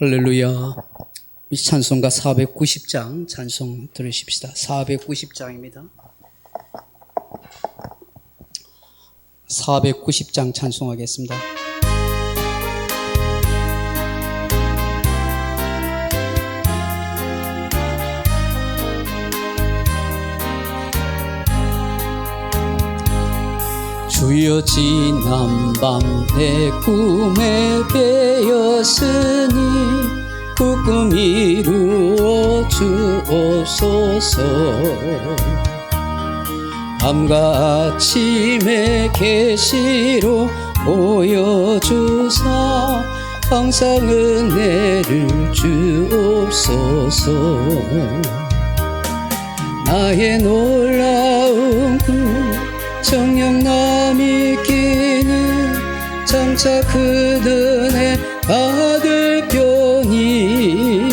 할렐루야. 이 찬송가 490장 찬송 들으십시다. 490장입니다. 490장 찬송하겠습니다. 주여 지난 밤 내 꿈에 베었으니 그 꿈 이루어 주옵소서. 밤과 아침에 계시로 보여주사 항상 은혜를 주옵소서. 나의 놀라운 꿈 정령남이 끼는 장차 그 은혜 받을 펴니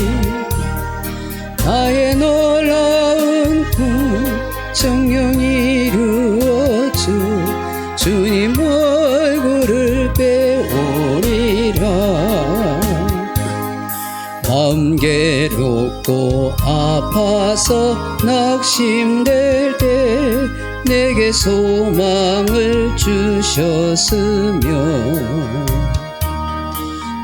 나의 놀라운 꿈 정령 이루어주 주님 얼굴을 배우리라. 마음 괴롭고 아파서 낙심될 때 내게 소망을 주셨으며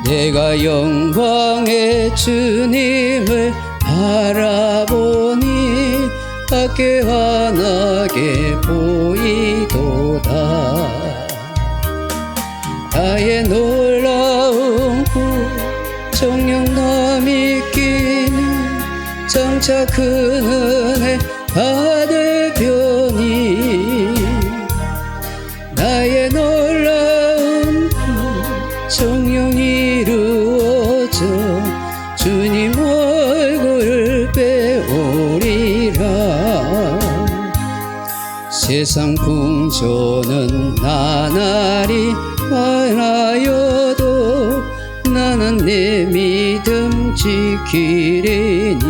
내가 영광의 주님을 바라보니 밖에 환하게 보이도다. 나의 놀라운 꿈 정령남이 끼는 장차 큰 은혜 받을 펴니 나의 놀라운 꿈 정령 이루어져 주님 얼굴을 배우리라. 세상 풍조는 나날이 많아여도 나는 내 믿음 지키리니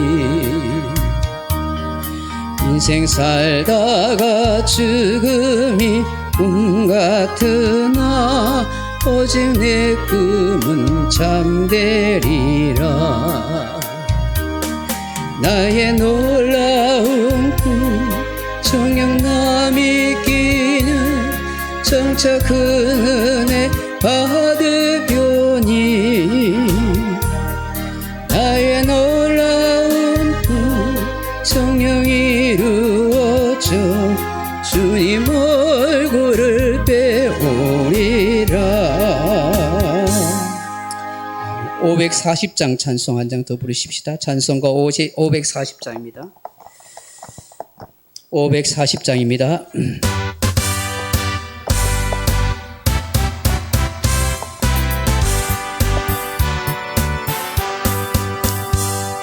인생 살다가 죽음이 꿈 같으나 오직 내 꿈은 잠되리라. 나의 놀라운 꿈 정령남이 끼는 장차 큰 은혜 받을 펴니 나의 놀라운 꿈 정령 이루어져 주님 얼굴을 배우리라. 540장 찬송 한 장 더 부르십시다. 찬송가 540장입니다. 540장입니다.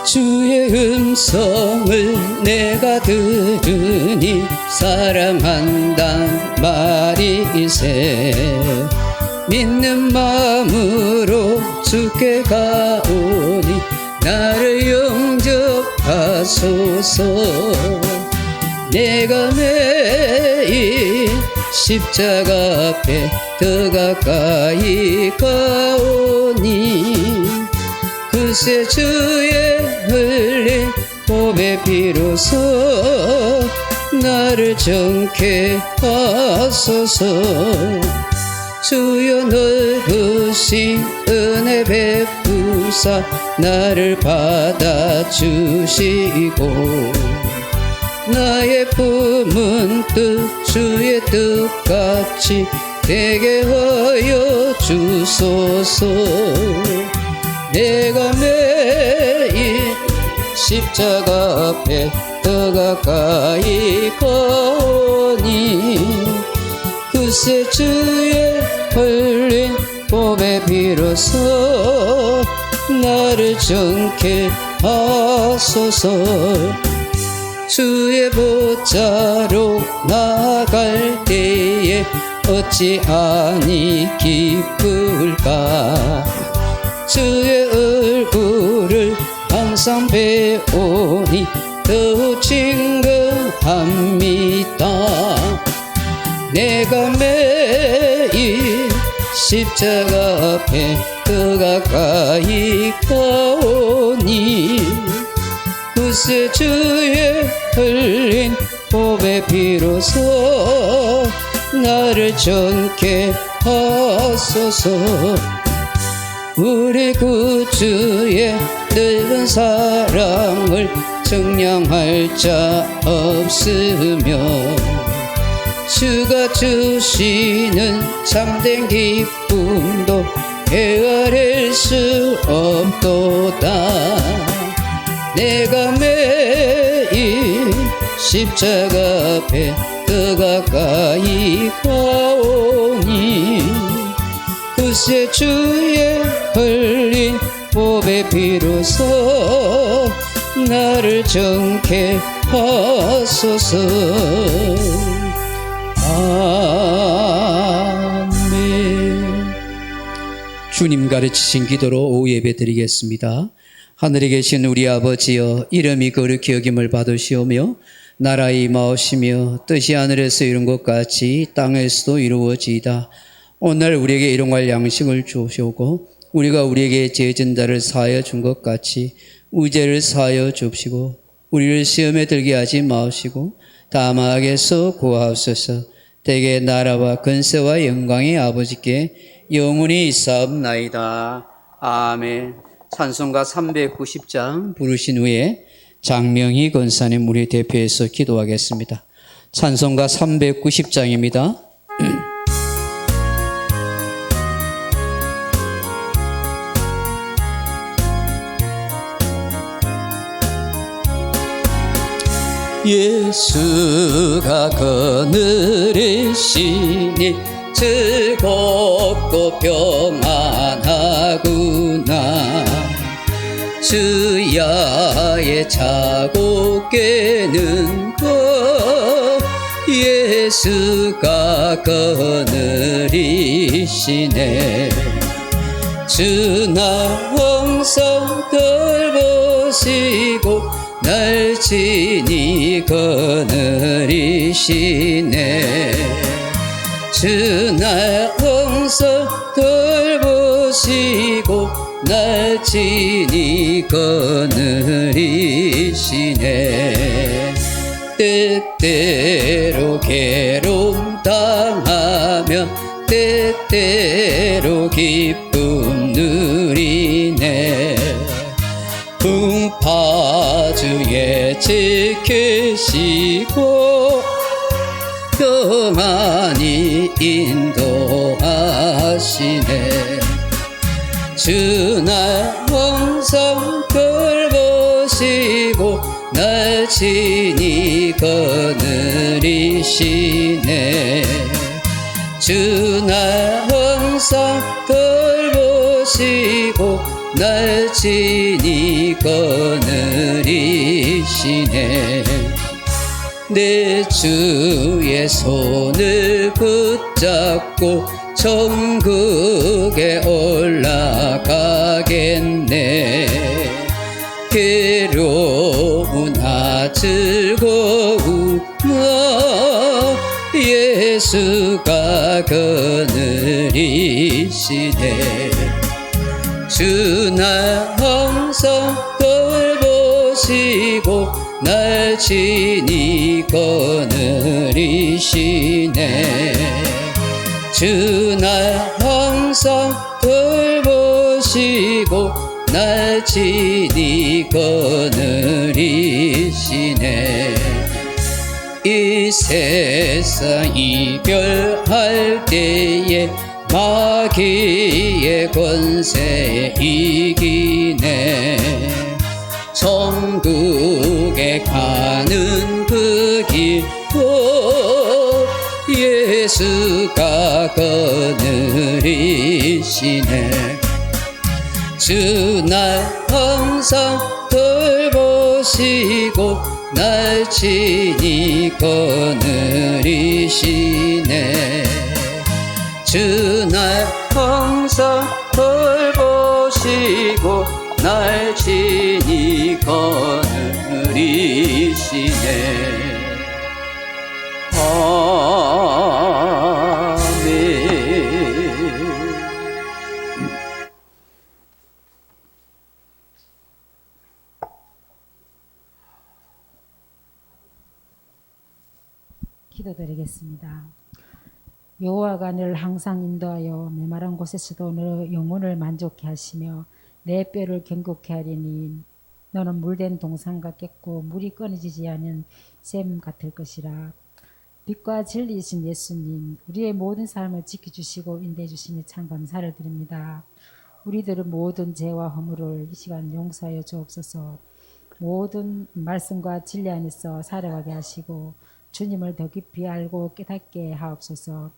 주의 음성을 내가 들으니 사랑한단 말이세. 믿는 마음으로 주께 가오니 나를 영접하소서. 내가 매일 십자가 앞에 더 가까이 가오니 그새 주의 흘린 보배 비로소 나를 정케 하소서. 주여 넓으신 은혜 베푸사 나를 받아주시고 나의 품은 뜻 주의 뜻같이 되게 하여 주소서. 내가 매일 십자가 앞에 더 가까이 가오니 그새 주의 흘린 보배 비로소 나를 정케 하소서. 주의 보좌로 나갈 때에 어찌 아니 기쁠까. 주의 얼굴을 항상 배우니 더욱 친근합니다. 내가 매일 십자가 앞에 더 가까이 가오니 구세 주의 흘린 보배 비로소 나를 정케 하소서. 우리 구주의 늙은 사랑을 증량할 자 없으며 주가 주시는 참된 기쁨도 헤아릴 수 없도다. 내가 매일 십자가 앞에 더 가까이 가오니 구세 주의 흘린 보배 비로소 나를 정케 하소서. 아멘. 주님 가르치신 기도로 오후 예배 드리겠습니다. 하늘에 계신 우리 아버지여, 이름이 거룩히 여김을 받으시오며 나라의 임하오시며 뜻이 하늘에서 이룬 것 같이 땅에서도 이루어지이다. 오늘 우리에게 일용할 양식을 주시오고 우리가 우리에게 죄진 자를 사하여 준 것 같이 우리 죄를 사하여 주옵시고 우리를 시험에 들게 하지 마시고 다만 악에서 구하옵소서. 대개 나라와 근세와 영광이 아버지께 영원히 있사옵나이다. 아멘. 찬송가 390장 부르신 후에 장명희 권사님 우리 대표해서 기도하겠습니다. 찬송가 390장입니다. 예수가 그늘이시니 즐겁고 평안하구나. 주야의 자고 깨는 것 예수가 그늘이시네. 주 나 항상 돌보시고 날 지니 그늘이시네. 주 날 항상 돌보시고 날 지니 그늘이시네. 때때로 괴로움 당하며 때때로 기쁨 누리네. 풍파주에 지키시고 평안히 인도하시네. 주 날 항상 돌보시고 날 지니 그늘이시네. 주 날 항상 돌보시고 날 지니 그늘이시네. 내 주의 손을 붙잡고 천국에 올라가겠네. 괴로우나 즐거우나 예수가 그늘이시네. 주 날 항상 돌보시고 날 지니 그늘이시네. 주 날 항상 돌보시고 날 지니 그늘이시네. 이 세상 이별할 때에 마귀의 권세 이기네. 천국에 가는 그 길 예수가 그늘이시네. 주 날 항상 돌보시고 날 지니 그늘이시네. 주 날 항상 돌보시고 날 지니 그늘이시네. 아멘. 기도드리겠습니다. 여호와가 늘 항상 인도하여 메마른 곳에서도 너 영혼을 만족케 하시며 내 뼈를 경고케 하리니 너는 물된 동산 같겠고 물이 끊어지지 않은 샘 같을 것이라. 빛과 진리이신 예수님, 우리의 모든 삶을 지켜주시고 인도해 주시니 참 감사를 드립니다. 우리들은 모든 죄와 허물을 이 시간 용서하여 주옵소서. 모든 말씀과 진리 안에서 살아가게 하시고 주님을 더 깊이 알고 깨닫게 하옵소서.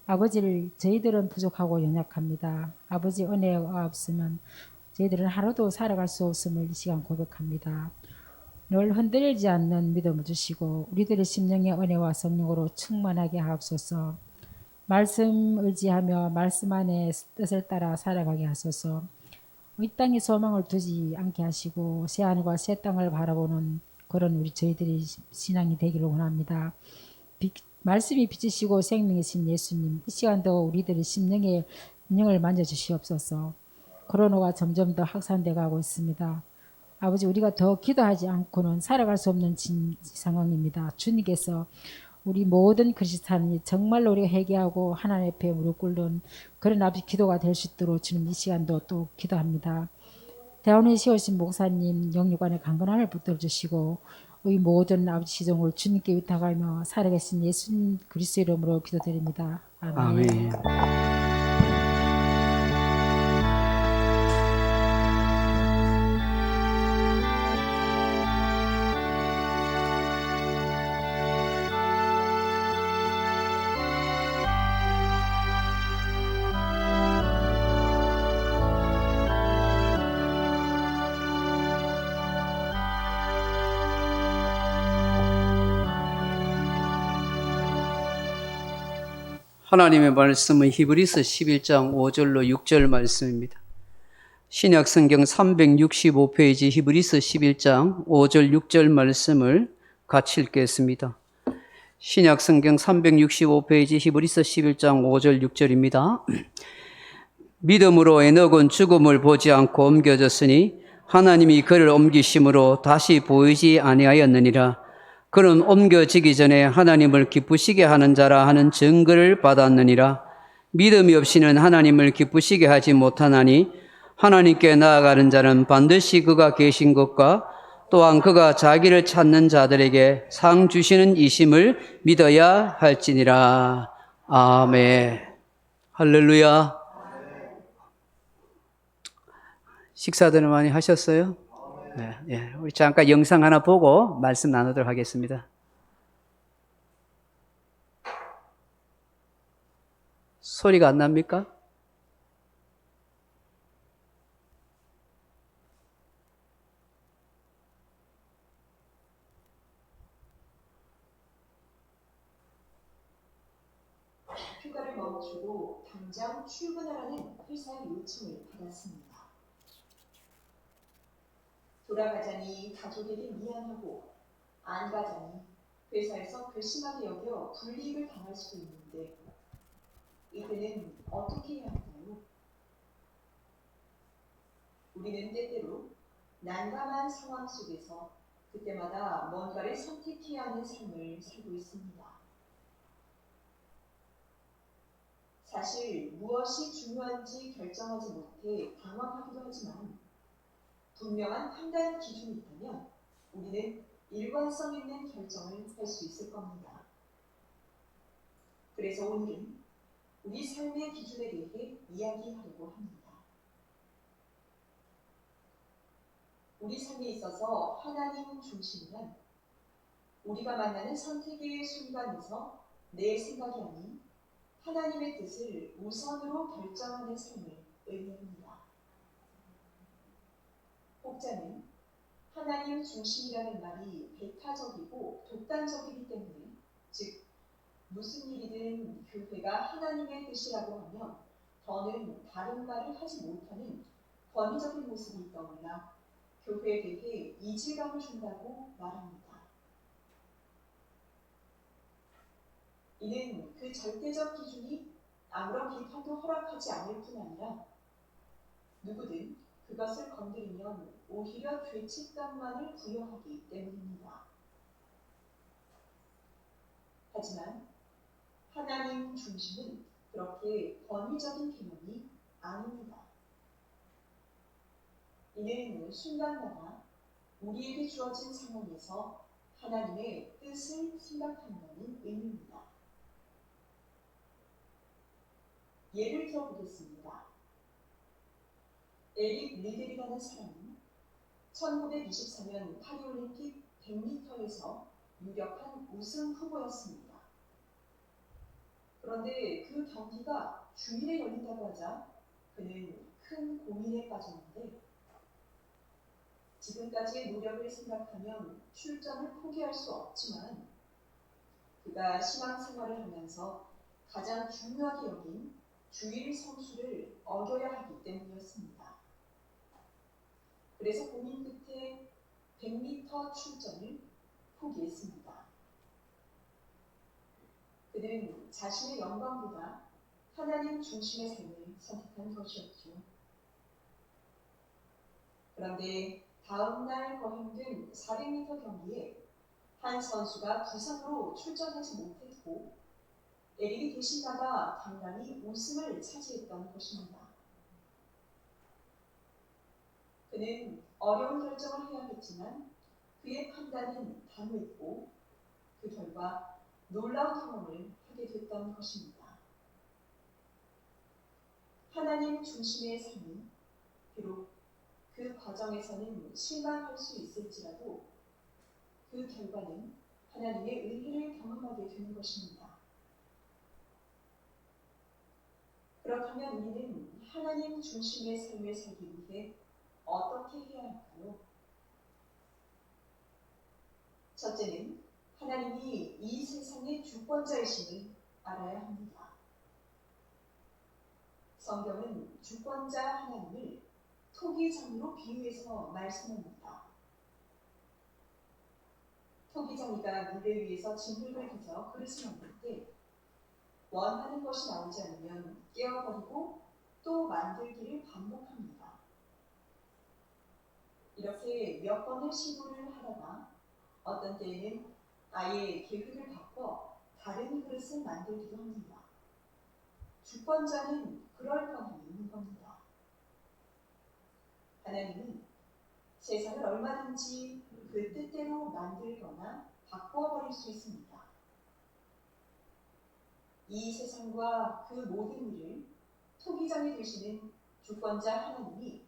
아버지를 저희들은 부족하고 연약합니다. 아버지 은혜가 없으면 저희들은 하루도 살아갈 수 없음을 이 시간 고백합니다. 늘 흔들리지 않는 믿음을 주시고 우리들의 심령의 은혜와 성령으로 충만하게 하옵소서. 말씀 의지하며 말씀 안에 뜻을 따라 살아가게 하소서. 이 땅에 소망을 두지 않게 하시고 새 하늘과 새 땅을 바라보는 그런 우리 저희들의 신앙이 되기를 원합니다. 말씀이 빛이시고 생명이신 예수님, 이 시간도 우리들의 심령의 영을 만져주시옵소서. 코로나가 점점 더 확산돼 가고 있습니다. 아버지, 우리가 더 기도하지 않고는 살아갈 수 없는 상황입니다. 주님께서 우리 모든 그리스도인이 정말로 우리가 회개하고 하나님 앞에 무릎 꿇는 그런 아버지 기도가 될 수 있도록 주님 이 시간도 또 기도합니다. 대원에 세우신 목사님 영육간의 강건함을 붙들어 주시고 우리 모든 아버지 시종을 주님께 위탁하며 살아계신 예수님 그리스도 이름으로 기도드립니다. 아멘. 아멘. 하나님의 말씀은 히브리서 11장 5절로 6절 말씀입니다. 신약 성경 365페이지 히브리서 11장 5절 6절 말씀을 같이 읽겠습니다. 신약 성경 365페이지 히브리서 11장 5절 6절입니다. 믿음으로 에녹은 죽음을 보지 않고 옮겨졌으니 하나님이 그를 옮기심으로 다시 보이지 아니하였느니라. 그는 옮겨지기 전에 하나님을 기쁘시게 하는 자라 하는 증거를 받았느니라. 믿음이 없이는 하나님을 기쁘시게 하지 못하나니 하나님께 나아가는 자는 반드시 그가 계신 것과 또한 그가 자기를 찾는 자들에게 상 주시는 이심을 믿어야 할지니라. 아멘. 할렐루야. 식사들은 많이 하셨어요? 네, 우리 잠깐 영상 하나 보고 말씀 나누도록 하겠습니다. 소리가 안 납니까? 휴가를 멈추고 당장 출근하라는 회사의 요청을 받았습니다. 돌아가자니 가족에게 미안하고 안 가자니 회사에서 괘씸하게 여겨 불이익을 당할 수도 있는데 이때는 어떻게 해야 할까요? 우리는 때때로 난감한 상황 속에서 그때마다 뭔가를 선택해야 하는 삶을 살고 있습니다. 사실 무엇이 중요한지 결정하지 못해 당황하기도 하지만 분명한 판단 기준이 있다면 우리는 일관성 있는 결정을 할 수 있을 겁니다. 그래서 오늘은 우리 삶의 기준에 대해 이야기하려고 합니다. 우리 삶에 있어서 하나님 중심이란 우리가 만나는 선택의 순간에서 내 생각이 아닌 하나님의 뜻을 우선으로 결정하는 삶을 의미합니다. 혹자는 하나님 중심이라는 말이 배타적이고 독단적이기 때문에, 즉 무슨 일이든 교회가 하나님의 뜻이라고 하면 더는 다른 말을 하지 못하는 권위적인 모습이 떠올라 교회에 대해 이질감을 준다고 말합니다. 이는 그 절대적 기준이 아무런 비판도 허락하지 않을 뿐 아니라 누구든 그것을 건드리면 오히려 죄책감만을 부여하기 때문입니다. 하지만 하나님 중심은 그렇게 권위적인 개념이 아닙니다. 이는 순간마다 우리에게 주어진 상황에서 하나님의 뜻을 생각한다는 의미입니다. 예를 들어보겠습니다. 에릭 리들이라는 사람은 1924년 파리올림픽 100m에서 유력한 우승 후보였습니다. 그런데 그 경기가 주일에 열린다고 하자 그는 큰 고민에 빠졌는데 지금까지의 노력을 생각하면 출전을 포기할 수 없지만 그가 신앙생활을 하면서 가장 중요하게 여긴 주일 성수를 어겨야 하기 때문이었습니다. 그래서 고민 끝에 100m 출전을 포기했습니다. 그는 자신의 영광보다 하나님 중심의 삶을 선택한 것이었죠. 그런데 다음 날 거행된 400m 경기에 한 선수가 부상으로 출전하지 못했고 에릭이 대신 나가 당당히 우승을 차지했던 것입니다. 그는 어려운 결정을 해야 했지만 그의 판단은 단호했고 그 결과 놀라운 경험을 하게 됐던 것입니다. 하나님 중심의 삶은 비록 그 과정에서는 실망할 수 있을지라도 그 결과는 하나님의 은혜를 경험하게 되는 것입니다. 그렇다면 우리는 하나님 중심의 삶을 살기 위해 어떻게 해야 할까요? 첫째는 하나님이 이 세상의 주권자이심을 알아야 합니다. 성경은 주권자 하나님을 토기장이로 비유해서 말씀합니다. 토기장이가 물에 위에서 진흙을 빚어 그릇을 만들 때 원하는 것이 나오지 않으면 깨어버리고 또 만들기를 반복합니다. 이렇게 몇 번의 시도를 하다가 어떤 때에는 아예 계획을 바꿔 다른 그릇을 만들기도 합니다. 주권자는 그럴 권한이 있는 겁니다. 하나님은 세상을 얼마든지 그 뜻대로 만들거나 바꿔버릴 수 있습니다. 이 세상과 그 모든 일을 토기장이 되시는 주권자 하나님이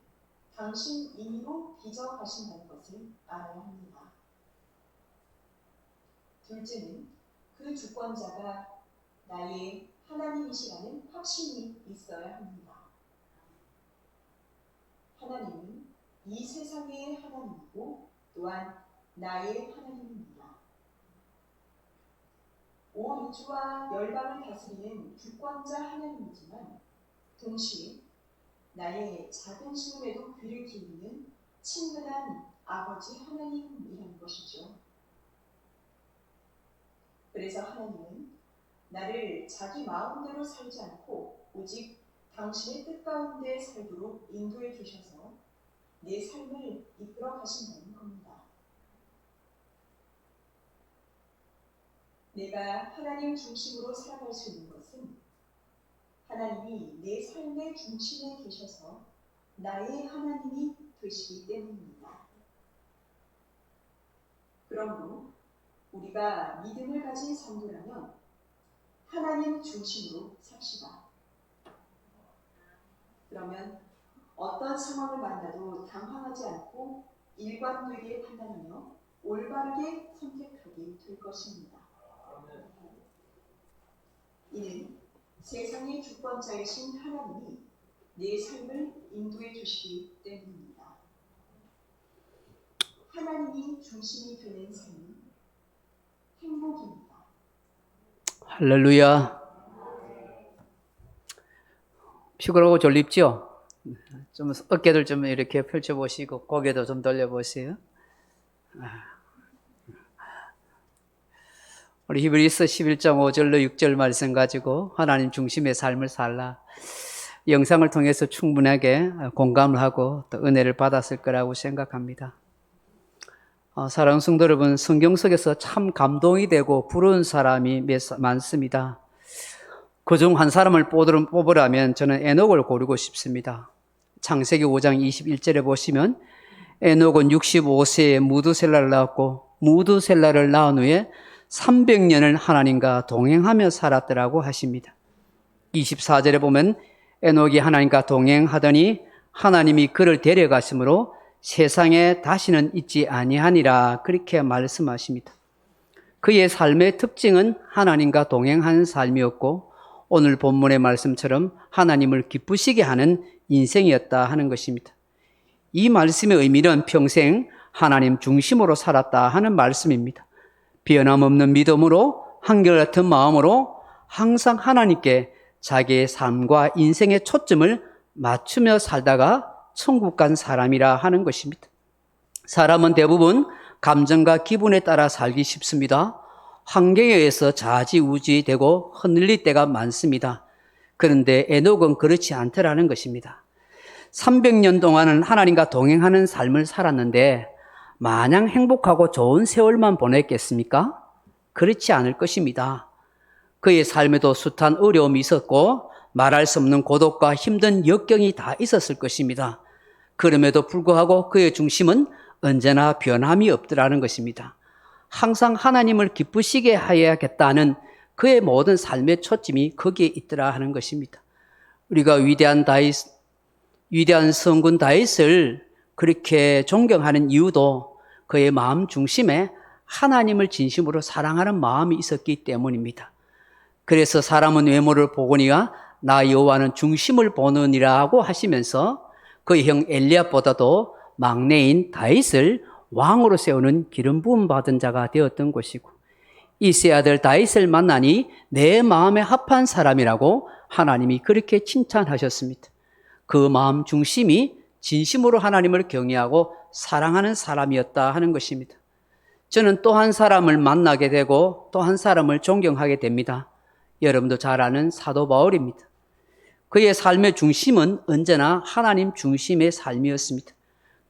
당신 임의로 빚어 가신다는 것을 알아야 합니다. 둘째는 그 주권자가 나의 하나님이시라는 확신이 있어야 합니다. 하나님은 이 세상의 하나님이고 또한 나의 하나님입니다. 온 우주와 열방을 다스리는 주권자 하나님이지만 동시에 나의 작은 신음에도 귀를 기울이는 친근한 아버지 하나님이라는 것이죠. 그래서 하나님은 나를 자기 마음대로 살지 않고 오직 당신의 뜻 가운데 살도록 인도해 주셔서 내 삶을 이끌어 가신다는 겁니다. 내가 하나님 중심으로 살아갈 수 있는 것은 하나님이 내 삶의 중심에 계셔서 나의 하나님이 되시기 때문입니다. 그러므로 우리가 믿음을 가진 성도라면 하나님 중심으로 삽시다. 그러면 어떤 상황을 만나도 당황하지 않고 일관되게 판단하며 올바르게 선택하게 될 것입니다. 이는 세상의 주권자이신 하나님이 내 삶을 인도해 주시기 때문입니다. 하나님이 중심이 되는 삶은 행복입니다. 할렐루야. 피곤하고 졸립죠? 좀 어깨를 좀 이렇게 펼쳐보시고 고개도 좀 돌려보세요. 우리 히브리서 11장 5절로 6절 말씀 가지고 하나님 중심의 삶을 살라. 영상을 통해서 충분하게 공감을 하고 또 은혜를 받았을 거라고 생각합니다. 사랑하는 성도 여러분, 성경 속에서 참 감동이 되고 부러운 사람이 많습니다. 그중 한 사람을 뽑으라면 저는 에녹을 고르고 싶습니다. 창세기 5장 21절에 보시면 에녹은 65세에 무두셀라를 낳았고 무두셀라를 낳은 후에 300년을 하나님과 동행하며 살았더라고 하십니다. 24절에 보면 에녹이 하나님과 동행하더니 하나님이 그를 데려가심으로 세상에 다시는 있지 아니하니라, 그렇게 말씀하십니다. 그의 삶의 특징은 하나님과 동행하는 삶이었고 오늘 본문의 말씀처럼 하나님을 기쁘시게 하는 인생이었다 하는 것입니다. 이 말씀의 의미는 평생 하나님 중심으로 살았다 하는 말씀입니다. 변함없는 믿음으로 한결같은 마음으로 항상 하나님께 자기의 삶과 인생의 초점을 맞추며 살다가 천국 간 사람이라 하는 것입니다. 사람은 대부분 감정과 기분에 따라 살기 쉽습니다. 환경에 의해서 좌지우지되고 흔들릴 때가 많습니다. 그런데 에녹은 그렇지 않더라는 것입니다. 300년 동안은 하나님과 동행하는 삶을 살았는데 마냥 행복하고 좋은 세월만 보냈겠습니까? 그렇지 않을 것입니다. 그의 삶에도 숱한 어려움이 있었고 말할 수 없는 고독과 힘든 역경이 다 있었을 것입니다. 그럼에도 불구하고 그의 중심은 언제나 변함이 없더라는 것입니다. 항상 하나님을 기쁘시게 해야겠다는 그의 모든 삶의 초점이 거기에 있더라 하는 것입니다. 우리가 위대한 성군 다윗을 그렇게 존경하는 이유도 그의 마음 중심에 하나님을 진심으로 사랑하는 마음이 있었기 때문입니다. 그래서 사람은 외모를 보거니와 나 여호와는 중심을 보느니라고 하시면서 그의 형 엘리압보다도 막내인 다윗을 왕으로 세우는 기름 부음 받은 자가 되었던 것이고, 이세 아들 다윗을 만나니 내 마음에 합한 사람이라고 하나님이 그렇게 칭찬하셨습니다. 그 마음 중심이 진심으로 하나님을 경외하고 사랑하는 사람이었다 하는 것입니다. 저는 또 한 사람을 만나게 되고 또 한 사람을 존경하게 됩니다. 여러분도 잘 아는 사도 바울입니다. 그의 삶의 중심은 언제나 하나님 중심의 삶이었습니다.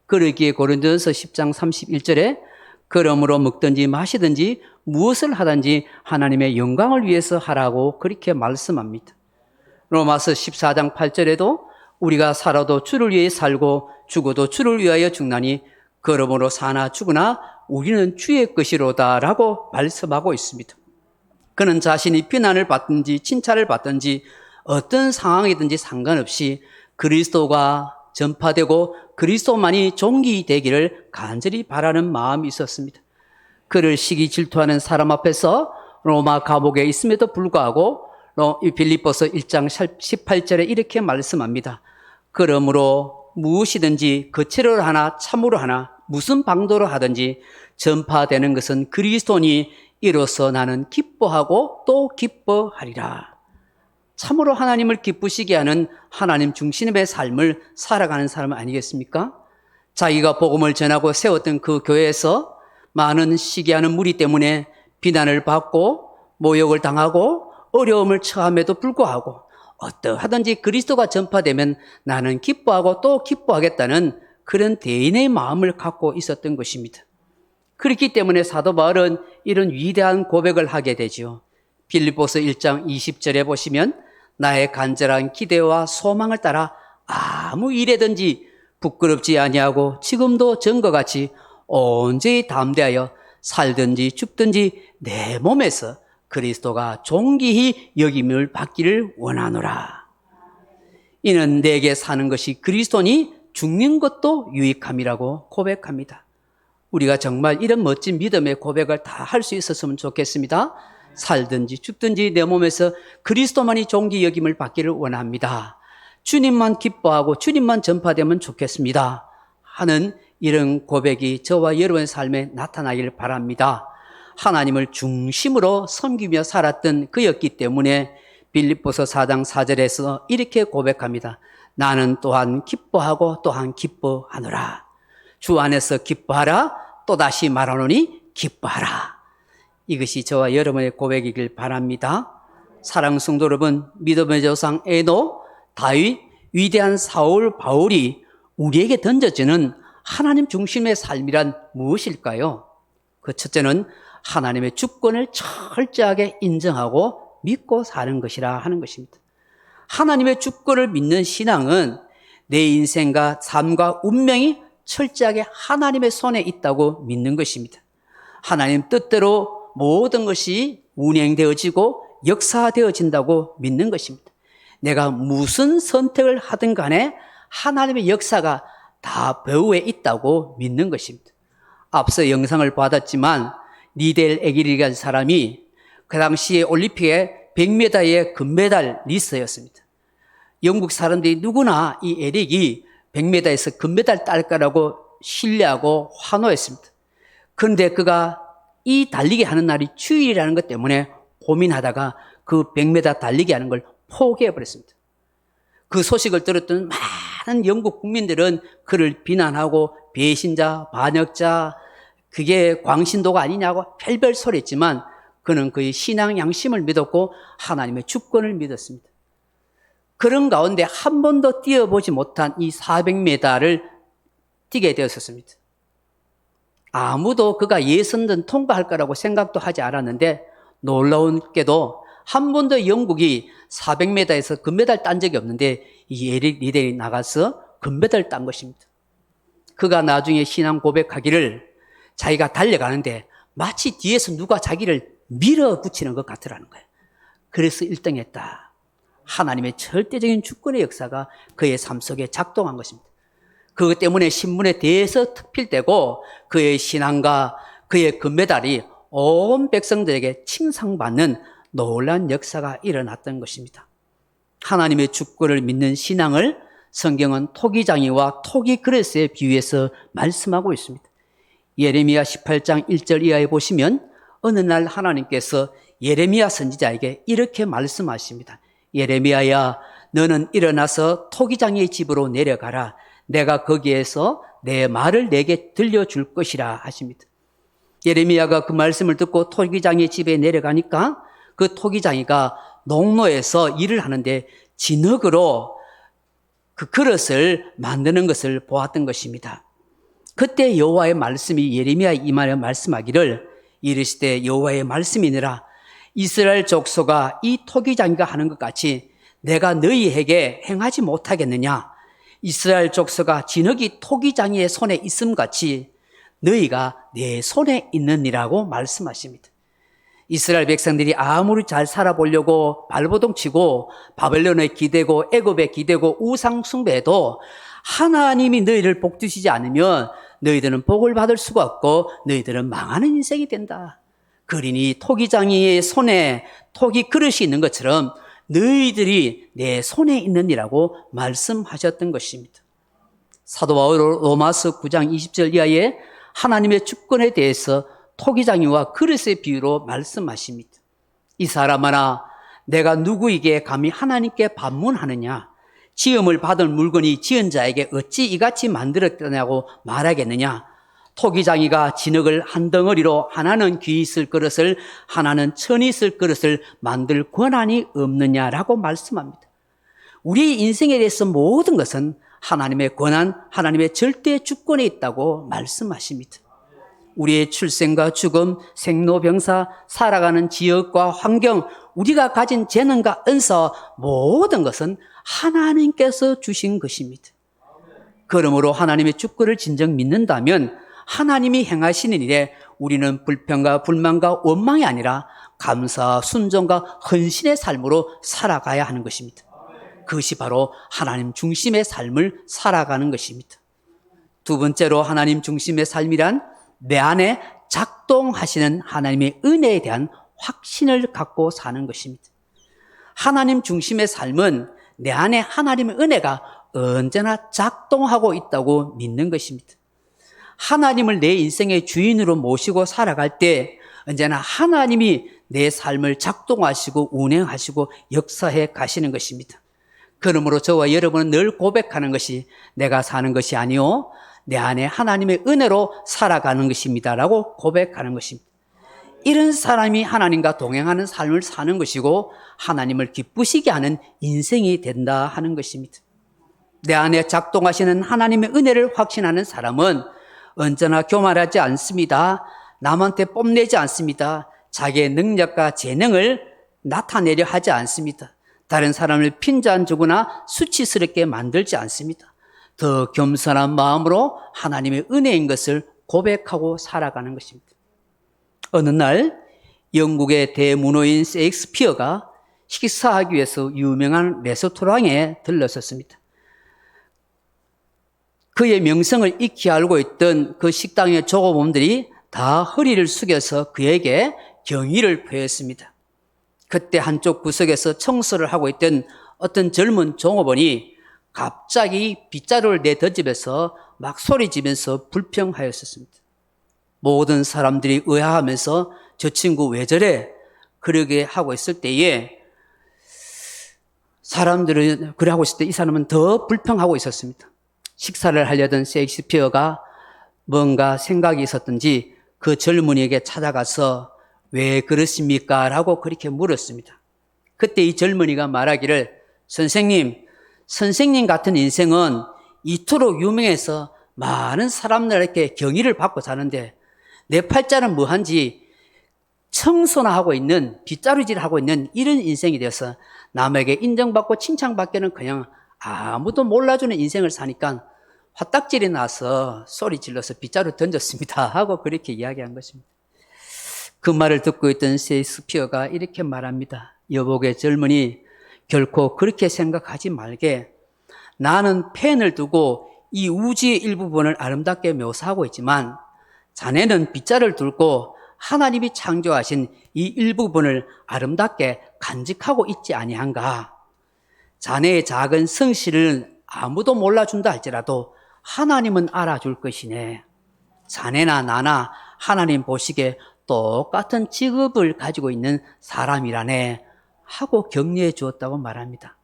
그러기에 고린도전서 10장 31절에 그러므로 먹든지 마시든지 무엇을 하든지 하나님의 영광을 위해서 하라고 그렇게 말씀합니다. 로마서 14장 8절에도 우리가 살아도 주를 위해 살고 죽어도 주를 위하여 죽나니 그러므로 사나 죽으나 우리는 주의 것이로다 라고 말씀하고 있습니다. 그는 자신이 비난을 받든지 칭찬을 받든지 어떤 상황이든지 상관없이 그리스도가 전파되고 그리스도만이 존귀되기를 간절히 바라는 마음이 있었습니다. 그를 시기 질투하는 사람 앞에서 로마 감옥에 있음에도 불구하고 빌립보서 1장 18절에 이렇게 말씀합니다. 그러므로 무엇이든지 거칠어로 하나 참으로 하나 무슨 방도로 하든지 전파되는 것은 그리스도니 이로써 나는 기뻐하고 또 기뻐하리라. 참으로 하나님을 기쁘시게 하는 하나님 중심의 삶을 살아가는 사람 아니겠습니까? 자기가 복음을 전하고 세웠던 그 교회에서 많은 시기하는 무리 때문에 비난을 받고 모욕을 당하고 어려움을 처함에도 불구하고 어떠하든지 그리스도가 전파되면 나는 기뻐하고 또 기뻐하겠다는 그런 대인의 마음을 갖고 있었던 것입니다. 그렇기 때문에 사도 바울은 이런 위대한 고백을 하게 되죠. 빌립보서 1장 20절에 보시면 나의 간절한 기대와 소망을 따라 아무 일에든지 부끄럽지 아니하고 지금도 전과 같이 온전히 담대하여 살든지 죽든지 내 몸에서 그리스도가 존귀히 여김을 받기를 원하노라. 이는 내게 사는 것이 그리스도니 죽는 것도 유익함이라고 고백합니다. 우리가 정말 이런 멋진 믿음의 고백을 다 할 수 있었으면 좋겠습니다. 살든지 죽든지 내 몸에서 그리스도만이 존귀 여김을 받기를 원합니다. 주님만 기뻐하고 주님만 전파되면 좋겠습니다 하는 이런 고백이 저와 여러분의 삶에 나타나기를 바랍니다. 하나님을 중심으로 섬기며 살았던 그였기 때문에 빌립보서 4장 4절에서 이렇게 고백합니다. 나는 또한 기뻐하고 또한 기뻐하노라. 주 안에서 기뻐하라. 또다시 말하노니 기뻐하라. 이것이 저와 여러분의 고백이길 바랍니다. 사랑하는 성도 여러분, 믿음의 조상 에녹, 다윗, 위대한 사울, 바울이 우리에게 던져지는 하나님 중심의 삶이란 무엇일까요? 그 첫째는 하나님의 주권을 철저하게 인정하고 믿고 사는 것이라 하는 것입니다. 하나님의 주권을 믿는 신앙은 내 인생과 삶과 운명이 철저하게 하나님의 손에 있다고 믿는 것입니다. 하나님 뜻대로 모든 것이 운행되어지고 역사되어진다고 믿는 것입니다. 내가 무슨 선택을 하든 간에 하나님의 역사가 다 배후에 있다고 믿는 것입니다. 앞서 영상을 받았지만 니델 에길이라는 사람이 그 당시에 올림픽에 100m의 금메달 리스트였습니다. 영국 사람들이 누구나 이 에릭이 100m에서 금메달 딸 거라고 신뢰하고 환호했습니다. 그런데 그가 이 달리기 하는 날이 주일이라는 것 때문에 고민하다가 그 100m 달리기 하는 걸 포기해버렸습니다. 그 소식을 들었던 많은 영국 국민들은 그를 비난하고 배신자, 반역자, 그게 광신도가 아니냐고 별별 소리 했지만 그는 그의 신앙 양심을 믿었고 하나님의 주권을 믿었습니다. 그런 가운데 한 번도 뛰어보지 못한 이 400m를 뛰게 되었습니다. 아무도 그가 예선전 통과할 거라고 생각도 하지 않았는데 놀라운게도 한 번도 영국이 400m에서 금메달 딴 적이 없는데 이 에릭 리델이 나가서 금메달을 딴 것입니다. 그가 나중에 신앙 고백하기를 자기가 달려가는데 마치 뒤에서 누가 자기를 밀어붙이는 것 같으라는 거예요. 그래서 1등했다. 하나님의 절대적인 주권의 역사가 그의 삶 속에 작동한 것입니다. 그것 때문에 신문에 대해서 특필되고 그의 신앙과 그의 금메달이 온 백성들에게 칭송받는 놀라운 역사가 일어났던 것입니다. 하나님의 주권을 믿는 신앙을 성경은 토기장이와 토기 그릇에 비유해서 말씀하고 있습니다. 예레미야 18장 1절 이하에 보시면 어느 날 하나님께서 예레미야 선지자에게 이렇게 말씀하십니다. 예레미야야, 너는 일어나서 토기장의 집으로 내려가라. 내가 거기에서 내 말을 내게 들려줄 것이라 하십니다. 예레미야가 그 말씀을 듣고 토기장의 집에 내려가니까 그 토기장이가 농로에서 일을 하는데 진흙으로 그 그릇을 만드는 것을 보았던 것입니다. 그때 여호와의 말씀이 예레미야 이마에 말씀하기를 이르시되 여호와의 말씀이니라 이스라엘 족속아 이 토기장이가 하는 것 같이 내가 너희에게 행하지 못하겠느냐. 이스라엘 족속아 진흙이 토기장이의 손에 있음 같이 너희가 내 손에 있느니라고 말씀하십니다. 이스라엘 백성들이 아무리 잘 살아보려고 발버둥 치고 바벨론에 기대고 애굽에 기대고 우상 숭배해도 하나님이 너희를 복주시지 않으면 너희들은 복을 받을 수가 없고 너희들은 망하는 인생이 된다. 그러니 토기장이의 손에 토기 그릇이 있는 것처럼 너희들이 내 손에 있느니라고 말씀하셨던 것입니다. 사도 바울 로마서 9장 20절 이하에 하나님의 주권에 대해서 토기장이와 그릇의 비유로 말씀하십니다. 이 사람아 내가 누구에게 감히 하나님께 반문하느냐. 지음을 받은 물건이 지은 자에게 어찌 이같이 만들었느냐고 말하겠느냐. 토기장이가 진흙을 한 덩어리로 하나는 귀 있을 그릇을 하나는 천이 있을 그릇을 만들 권한이 없느냐라고 말씀합니다. 우리 인생에 대해서 모든 것은 하나님의 권한, 하나님의 절대 주권에 있다고 말씀하십니다. 우리의 출생과 죽음, 생로병사, 살아가는 지역과 환경, 우리가 가진 재능과 은사 모든 것은 하나님께서 주신 것입니다. 그러므로 하나님의 주권을 진정 믿는다면 하나님이 행하시는 일에 우리는 불평과 불만과 원망이 아니라 감사, 순종과 헌신의 삶으로 살아가야 하는 것입니다. 그것이 바로 하나님 중심의 삶을 살아가는 것입니다. 두 번째로 하나님 중심의 삶이란 내 안에 작동하시는 하나님의 은혜에 대한 확신을 갖고 사는 것입니다. 하나님 중심의 삶은 내 안에 하나님의 은혜가 언제나 작동하고 있다고 믿는 것입니다. 하나님을 내 인생의 주인으로 모시고 살아갈 때 언제나 하나님이 내 삶을 작동하시고 운행하시고 역사해 가시는 것입니다. 그러므로 저와 여러분은 늘 고백하는 것이 내가 사는 것이 아니요 내 안에 하나님의 은혜로 살아가는 것입니다라고 고백하는 것입니다. 이런 사람이 하나님과 동행하는 삶을 사는 것이고 하나님을 기쁘시게 하는 인생이 된다 하는 것입니다. 내 안에 작동하시는 하나님의 은혜를 확신하는 사람은 언제나 교만하지 않습니다. 남한테 뽐내지 않습니다. 자기의 능력과 재능을 나타내려 하지 않습니다. 다른 사람을 핀잔주거나 수치스럽게 만들지 않습니다. 더 겸손한 마음으로 하나님의 은혜인 것을 고백하고 살아가는 것입니다. 어느 날 영국의 대문호인 셰익스피어가 식사하기 위해서 유명한 레스토랑에 들렀었습니다. 그의 명성을 익히 알고 있던 그 식당의 종업원들이 다 허리를 숙여서 그에게 경의를 표했습니다. 그때 한쪽 구석에서 청소를 하고 있던 어떤 젊은 종업원이 갑자기 빗자루를 내던지면서 막 소리지면서 불평하였었습니다. 모든 사람들이 의아하면서 저 친구 왜 저래? 그러게 하고 있을 때에 사람들은 그래 하고 있을 때 이 사람은 더 불평하고 있었습니다. 식사를 하려던 셰익스피어가 뭔가 생각이 있었던지 그 젊은이에게 찾아가서 왜 그렇습니까? 라고 그렇게 물었습니다. 그때 이 젊은이가 말하기를 선생님 같은 인생은 이토록 유명해서 많은 사람들에게 경의를 받고 사는데 내 팔자는 뭐한지 청소나 하고 있는 빗자루질 하고 있는 이런 인생이 되어서 남에게 인정받고 칭찬받기는 그냥 아무도 몰라주는 인생을 사니까 화딱질이 나서 소리 질러서 빗자루 던졌습니다 하고 그렇게 이야기한 것입니다. 그 말을 듣고 있던 셰익스피어가 이렇게 말합니다. 여보게 젊은이, 결코 그렇게 생각하지 말게. 나는 펜을 두고 이 우주의 일부분을 아름답게 묘사하고 있지만 자네는 빗자루를 들고 하나님이 창조하신 이 일부분을 아름답게 간직하고 있지 아니한가. 자네의 작은 성실은 아무도 몰라준다 할지라도 하나님은 알아줄 것이네. 자네나 나나 하나님 보시기에 똑같은 직업을 가지고 있는 사람이라네 하고 격려해 주었다고 말합니다.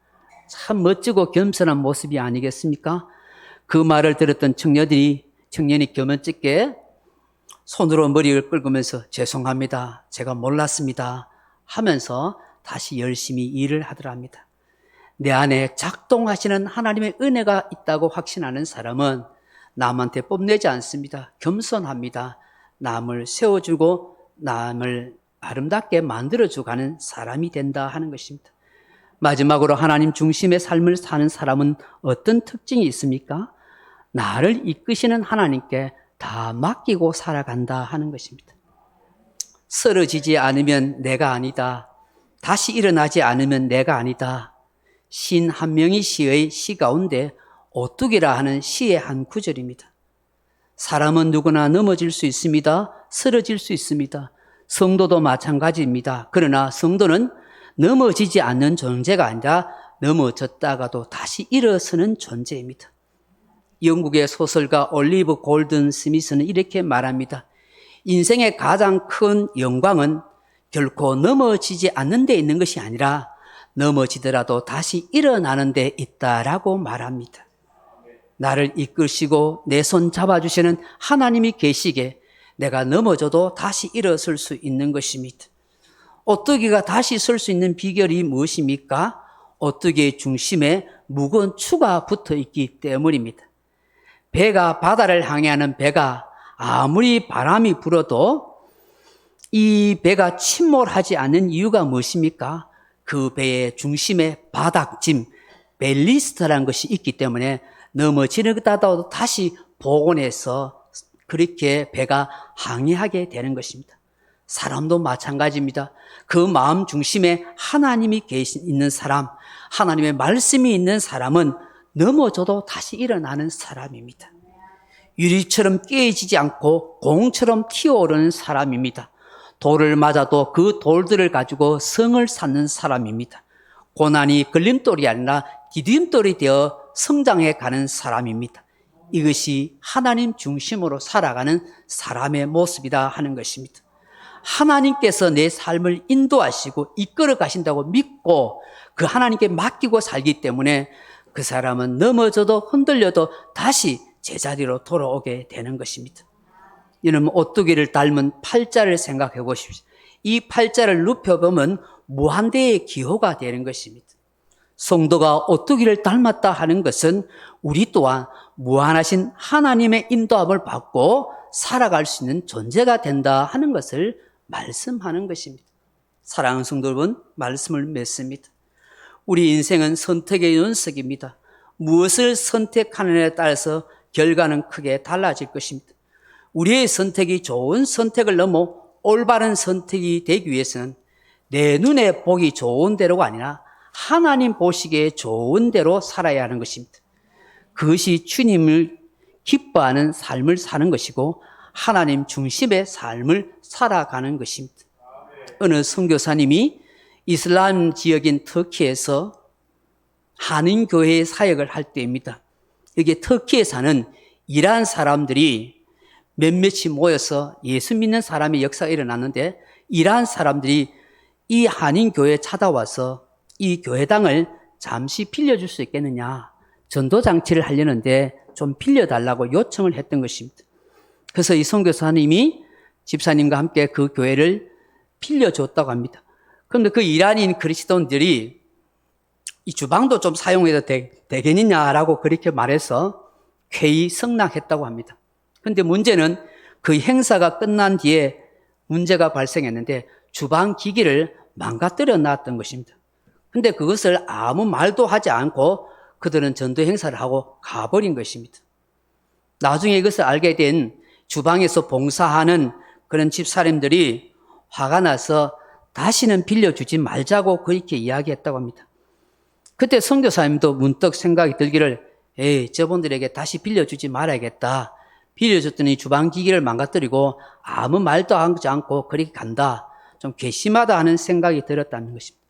참 멋지고 겸손한 모습이 아니겠습니까? 그 말을 들었던 청년이 겸연쩍게 손으로 머리를 긁으면서 죄송합니다. 제가 몰랐습니다. 하면서 다시 열심히 일을 하더랍니다. 내 안에 작동하시는 하나님의 은혜가 있다고 확신하는 사람은 남한테 뽐내지 않습니다. 겸손합니다. 남을 세워주고 남을 아름답게 만들어주가는 사람이 된다 하는 것입니다. 마지막으로 하나님 중심의 삶을 사는 사람은 어떤 특징이 있습니까? 나를 이끄시는 하나님께 다 맡기고 살아간다 하는 것입니다. 쓰러지지 않으면 내가 아니다. 다시 일어나지 않으면 내가 아니다. 신 한명희 시의 시 가운데 오뚝이라 하는 시의 한 구절입니다. 사람은 누구나 넘어질 수 있습니다. 쓰러질 수 있습니다. 성도도 마찬가지입니다. 그러나 성도는 넘어지지 않는 존재가 아니라 넘어졌다가도 다시 일어서는 존재입니다. 영국의 소설가 올리브 골든 스미스는 이렇게 말합니다. 인생의 가장 큰 영광은 결코 넘어지지 않는 데 있는 것이 아니라 넘어지더라도 다시 일어나는 데 있다라고 말합니다. 나를 이끄시고 내 손 잡아주시는 하나님이 계시기에 내가 넘어져도 다시 일어설 수 있는 것입니다. 오뚜기가 다시 설 수 있는 비결이 무엇입니까? 오뚜기의 중심에 무거운 추가 붙어 있기 때문입니다. 배가 바다를 항해하는 배가 아무리 바람이 불어도 이 배가 침몰하지 않는 이유가 무엇입니까? 그 배의 중심에 바닥짐, 벨리스트라는 것이 있기 때문에 넘어지려다가도 다시 복원해서 그렇게 배가 항해하게 되는 것입니다. 사람도 마찬가지입니다. 그 마음 중심에 하나님이 있는 사람, 하나님의 말씀이 있는 사람은 넘어져도 다시 일어나는 사람입니다. 유리처럼 깨지지 않고 공처럼 튀어오르는 사람입니다. 돌을 맞아도 그 돌들을 가지고 성을 쌓는 사람입니다. 고난이 걸림돌이 아니라 디딤돌이 되어 성장해 가는 사람입니다. 이것이 하나님 중심으로 살아가는 사람의 모습이다 하는 것입니다. 하나님께서 내 삶을 인도하시고 이끌어 가신다고 믿고 그 하나님께 맡기고 살기 때문에 그 사람은 넘어져도 흔들려도 다시 제자리로 돌아오게 되는 것입니다. 여러분, 오뚜기를 닮은 팔자를 생각해 보십시오. 이 팔자를 눕혀보면 무한대의 기호가 되는 것입니다. 성도가 오뚜기를 닮았다 하는 것은 우리 또한 무한하신 하나님의 인도함을 받고 살아갈 수 있는 존재가 된다 하는 것을 말씀하는 것입니다. 사랑하는 성도 여러분, 말씀을 맺습니다. 우리 인생은 선택의 연속입니다. 무엇을 선택하느냐에 따라서 결과는 크게 달라질 것입니다. 우리의 선택이 좋은 선택을 넘어 올바른 선택이 되기 위해서는 내 눈에 보기 좋은 대로가 아니라 하나님 보시기에 좋은 대로 살아야 하는 것입니다. 그것이 주님을 기뻐하는 삶을 사는 것이고 하나님 중심의 삶을 살아가는 것입니다. 어느 선교사님이 이슬람 지역인 터키에서 한인교회의 사역을 할 때입니다. 여기 터키에 사는 이란 사람들이 몇몇이 모여서 예수 믿는 사람의 역사가 일어났는데 이란 사람들이 이 한인교회에 찾아와서 이 교회당을 잠시 빌려줄 수 있겠느냐, 전도장치를 하려는데 좀 빌려달라고 요청을 했던 것입니다. 그래서 이 선교사님이 집사님과 함께 그 교회를 빌려줬다고 합니다. 그런데 그 이란인 그리스도인들이 이 주방도 좀 사용해도 되겠느냐라고 그렇게 말해서 쾌히 승낙했다고 합니다. 그런데 문제는 그 행사가 끝난 뒤에 문제가 발생했는데 주방 기기를 망가뜨려 놨던 것입니다. 근데 그것을 아무 말도 하지 않고 그들은 전도 행사를 하고 가버린 것입니다. 나중에 이것을 알게 된 주방에서 봉사하는 그런 집사람들이 화가 나서 다시는 빌려주지 말자고 그렇게 이야기했다고 합니다. 그때 선교사님도 문득 생각이 들기를 저분들에게 다시 빌려주지 말아야겠다. 빌려줬더니 주방기기를 망가뜨리고 아무 말도 하지 않고 그렇게 간다. 좀 괘씸하다 하는 생각이 들었다는 것입니다.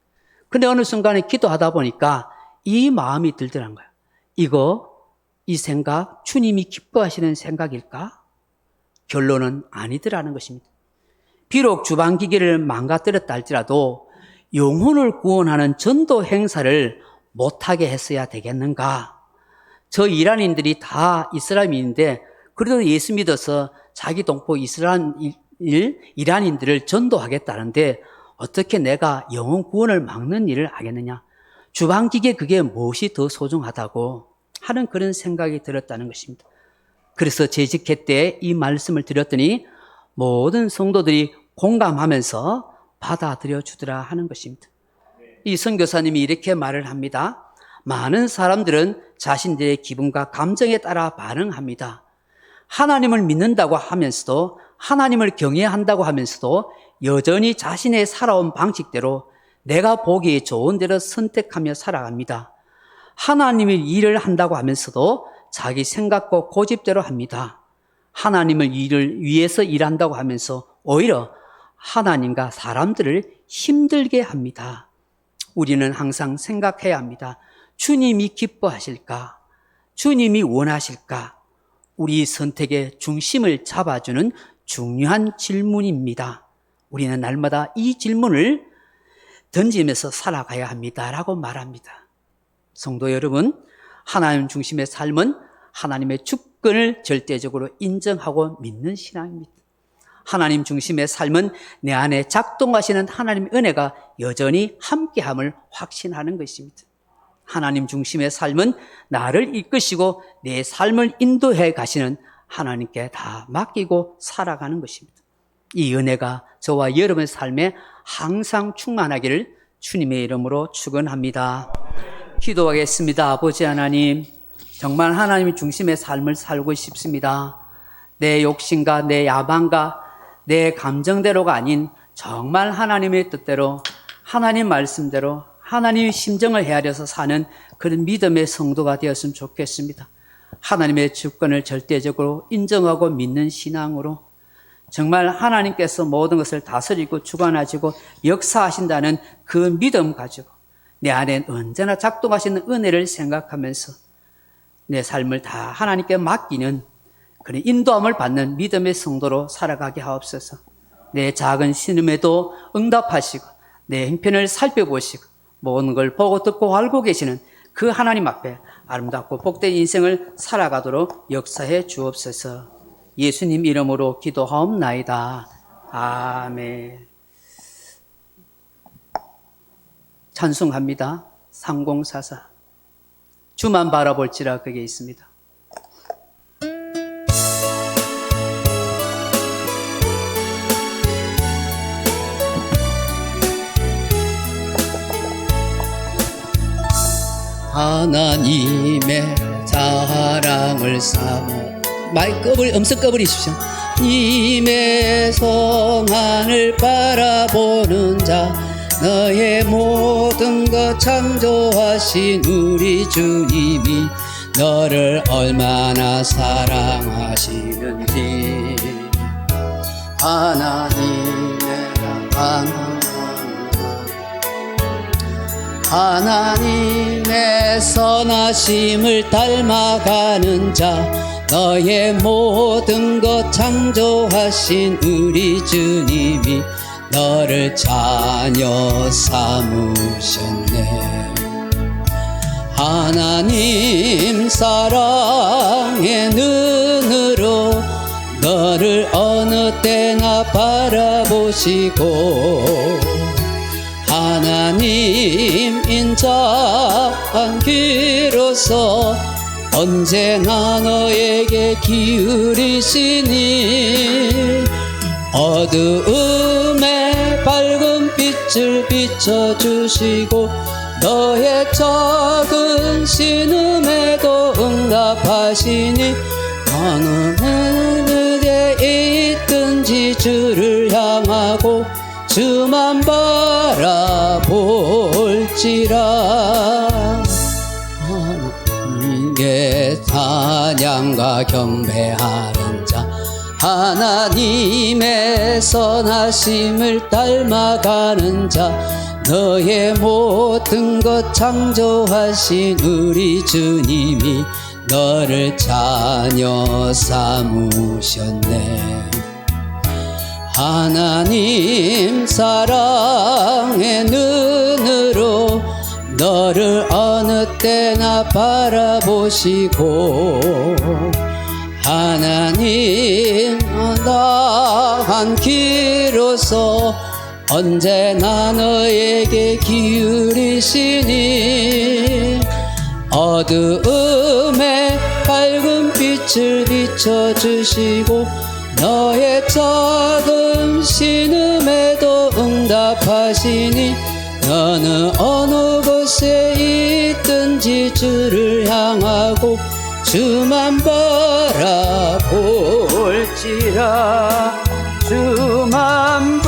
근데 어느 순간에 기도하다 보니까 이 마음이 들더란 거예요. 이 생각 주님이 기뻐하시는 생각일까? 결론은 아니더라는 것입니다. 비록 주방기기를 망가뜨렸다 할지라도 영혼을 구원하는 전도 행사를 못하게 했어야 되겠는가? 저 이란인들이 다 이슬람인인데 그래도 예수 믿어서 자기 동포 이란인들을 전도하겠다는데 어떻게 내가 영혼 구원을 막는 일을 하겠느냐? 주방기계 그게 무엇이 더 소중하다고 하는 그런 생각이 들었다는 것입니다. 그래서 재직회 때 이 말씀을 드렸더니 모든 성도들이 공감하면서 받아들여 주더라 하는 것입니다. 이 선교사님이 이렇게 말을 합니다. 많은 사람들은 자신들의 기분과 감정에 따라 반응합니다. 하나님을 믿는다고 하면서도 하나님을 경외한다고 하면서도 여전히 자신의 살아온 방식대로 내가 보기에 좋은 대로 선택하며 살아갑니다. 하나님의 일을 한다고 하면서도 자기 생각과 고집대로 합니다. 하나님을 일을 위해서 일한다고 하면서 오히려 하나님과 사람들을 힘들게 합니다. 우리는 항상 생각해야 합니다. 주님이 기뻐하실까? 주님이 원하실까? 우리 선택의 중심을 잡아주는 중요한 질문입니다. 우리는 날마다 이 질문을 던지면서 살아가야 합니다라고 말합니다. 성도 여러분, 하나님 중심의 삶은 하나님의 주권을 절대적으로 인정하고 믿는 신앙입니다. 하나님 중심의 삶은 내 안에 작동하시는 하나님의 은혜가 여전히 함께함을 확신하는 것입니다. 하나님 중심의 삶은 나를 이끄시고 내 삶을 인도해 가시는 하나님께 다 맡기고 살아가는 것입니다. 이 은혜가 저와 여러분의 삶에 항상 충만하기를 주님의 이름으로 축원합니다. 기도하겠습니다. 아버지 하나님, 정말 하나님 중심의 삶을 살고 싶습니다. 내 욕심과 내 야망과 내 감정대로가 아닌 정말 하나님의 뜻대로, 하나님 말씀대로 하나님의 심정을 헤아려서 사는 그런 믿음의 성도가 되었으면 좋겠습니다. 하나님의 주권을 절대적으로 인정하고 믿는 신앙으로 정말 하나님께서 모든 것을 다스리고 주관하시고 역사하신다는 그 믿음 가지고 내 안에 언제나 작동하시는 은혜를 생각하면서 내 삶을 다 하나님께 맡기는 그런 인도함을 받는 믿음의 성도로 살아가게 하옵소서. 내 작은 신음에도 응답하시고 내 형편을 살펴보시고 모든 걸 보고 듣고 알고 계시는 그 하나님 앞에 아름답고 복된 인생을 살아가도록 역사해 주옵소서. 예수님 이름으로 기도하옵나이다. 아멘. 찬송합니다. 3044 주만 바라볼지라 그게 있습니다. 하나님의 사랑을 삼어 음성 꺼버리십시오. 님의 성안을 바라보는 자 너의 모든 것 창조하신 우리 주님이 너를 얼마나 사랑하시는지 하나님의 선하심을 닮아가는 자 너의 모든 것 창조하신 우리 주님이 너를 자녀 삼으셨네. 하나님 사랑의 눈으로 너를 어느 때나 바라보시고 하나님 인자한 귀로서 언제나 너에게 기울이시니 어두움에 밝은 빛을 비춰주시고 너의 작은 신음에도 응답하시니 어느 무대에 있든지 주를 향하고 주만 바라볼지라. 하나님께 찬양과 경배하는 자 하나님의 선하심을 닮아가는 자 너의 모든 것 창조하신 우리 주님이 너를 자녀 삼으셨네. 하나님 사랑의 눈으로 너를 어느 때나 바라보시고 하나님 나한 귀로서 언제나 너에게 기울이시니 어두움에 밝은 빛을 비춰주시고 너의 작은 신음에도 응답하시니 너는 어느 곳에 있든지 주를 향하고 주만 바라볼지라. 주만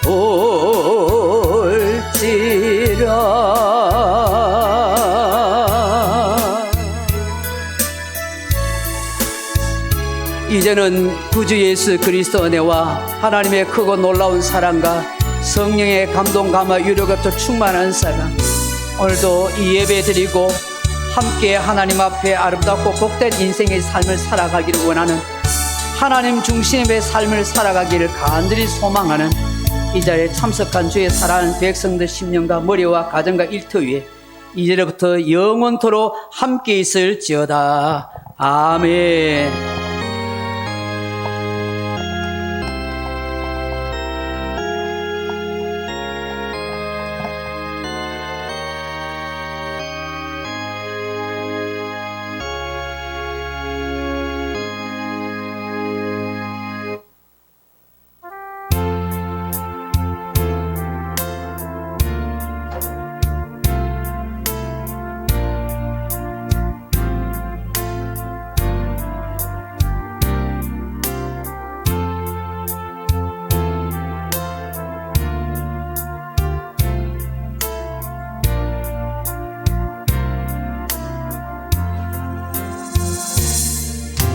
바라볼지라. 이제는 구주 예수 그리스도 은혜와 하나님의 크고 놀라운 사랑과 성령의 감동 감화 유료급조 충만한 사랑 오늘도 이 예배 드리고 함께 하나님 앞에 아름답고 복된 인생의 삶을 살아가기를 원하는 하나님 중심의 삶을 살아가기를 간절히 소망하는 이 자리에 참석한 주의 사랑하는 백성들 심령과 머리와 가정과 일터 위에 이제부터 영원토록 함께 있을지어다. 아멘.